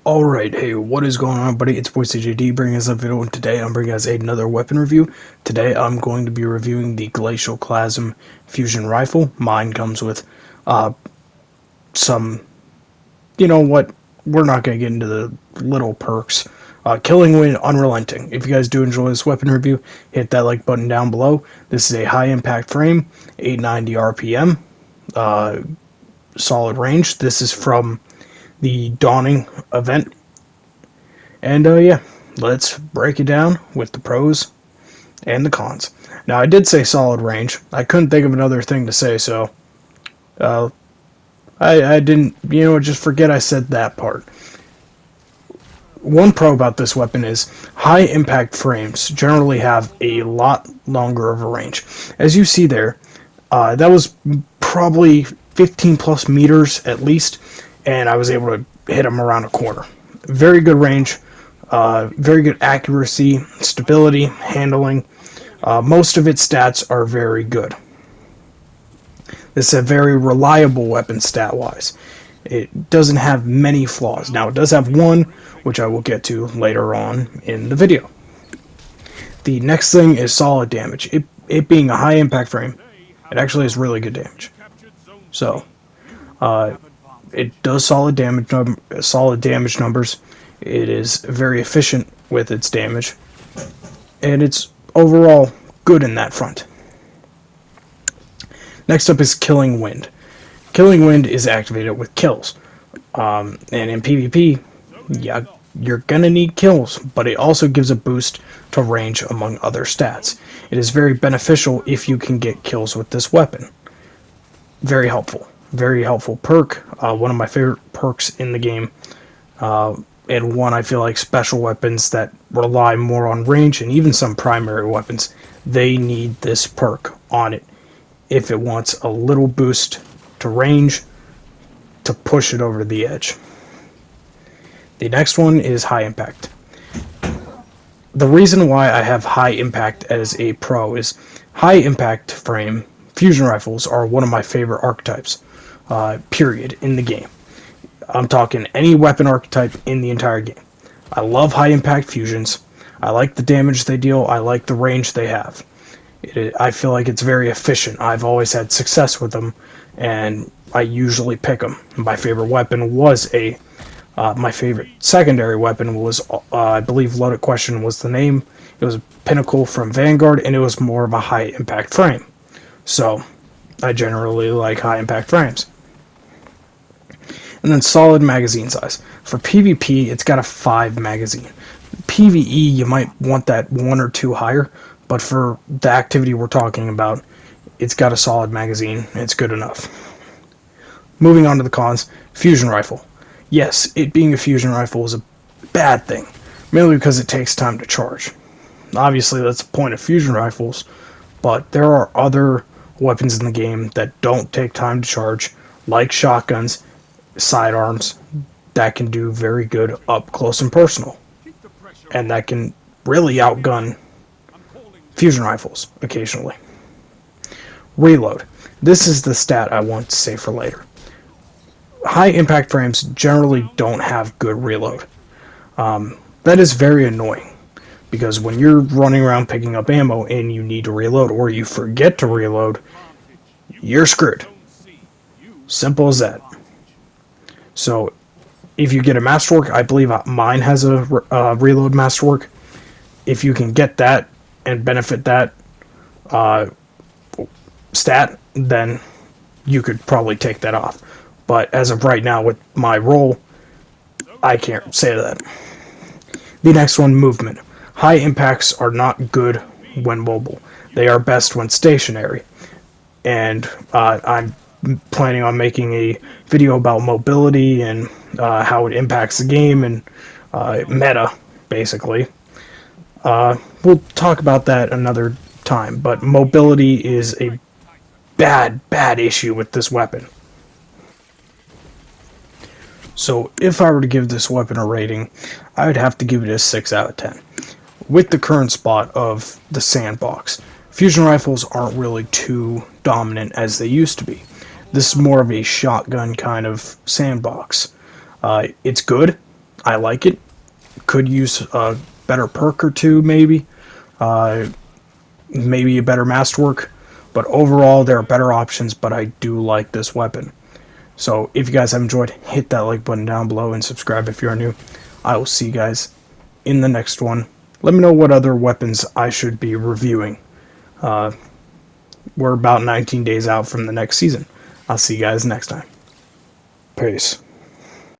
Alright, hey, what is going on, buddy? It's Voice JD bringing us a video, and today I'm bringing us another weapon review. Today I'm going to be reviewing the Glacioclasm Fusion rifle. Mine comes with some, you know what, we're not going to get into the little perks. Killing Wind, Unrelenting. If you guys do enjoy this weapon review, hit that like button down below. This is a high impact frame, 890 RPM, solid range. This is from the Dawning event. And yeah, let's break it down with the pros and the cons. Now, I did say solid range. I couldn't think of another thing to say, so I didn't, just forget I said that part. One pro about this weapon is high impact frames generally have a lot longer of a range. As you see there, that was probably 15 plus meters at least, and I was able to hit him around a corner. Very good range, very good accuracy, stability, handling. Most of its stats are very good. This is a very reliable weapon stat-wise. It doesn't have many flaws. Now, it does have one, which I will get to later on in the video. The next thing is solid damage. It being a high impact frame, it actually has really good damage. So, it does solid damage numbers. It is very efficient with its damage, and it's overall good in that front. Next up is Killing Wind. Killing Wind is activated with kills, and in PvP, yeah, you're gonna need kills, but it also gives a boost to range among other stats. It is very beneficial if you can get kills with this weapon. Very helpful. Very helpful perk, one of my favorite perks in the game, and one I feel like special weapons that rely more on range, and even some primary weapons, they need this perk on it if it wants a little boost to range to push it over the edge. The next one is high impact. The reason why I have high impact as a pro is high impact frame fusion rifles are one of my favorite archetypes. Period, in the game. I'm talking any weapon archetype in the entire game. I love high impact fusions. I like the damage they deal. I like the range they have. I feel like it's very efficient. I've always had success with them, and I usually pick them. My favorite weapon was my favorite secondary weapon was, I believe Loaded Question was the name. It was a Pinnacle from Vanguard, and it was more of a high impact frame. So, I generally like high impact frames. And then solid magazine size. For PvP, it's got a 5 magazine. PvE, you might want that 1 or 2 higher, but for the activity we're talking about, it's got a solid magazine. It's good enough. Moving on to the cons, fusion rifle. Yes, it being a fusion rifle is a bad thing, mainly because it takes time to charge. Obviously, that's the point of fusion rifles, but there are other weapons in the game that don't take time to charge, like shotguns, sidearms, that can do very good up close and personal, and that can really outgun fusion rifles occasionally. Reload. This is the stat I want to say for later. High impact frames generally don't have good reload. That is very annoying, because when you're running around picking up ammo and you need to reload, or you forget to reload, you're screwed. Simple as that. So, if you get a masterwork, I believe mine has a reload masterwork. If you can get that and benefit that stat, then you could probably take that off. But as of right now, with my roll, I can't say that. The next one, movement. High impacts are not good when mobile. They are best when stationary. And I'm planning on making a video about mobility and how it impacts the game and meta, basically. We'll talk about that another time, but mobility is a bad issue with this weapon. So if I were to give this weapon a rating, I would have to give it a 6 out of 10. With the current spot of the sandbox, fusion rifles aren't really too dominant as they used to be. This is more of a shotgun kind of sandbox. It's good. I like it. Could use a better perk or two, maybe. Maybe a better masterwork. But overall, there are better options, but I do like this weapon. So if you guys have enjoyed, hit that like button down below and subscribe if you're new. I will see you guys in the next one. Let me know what other weapons I should be reviewing. We're about 19 days out from the next season. I'll see you guys next time. Peace.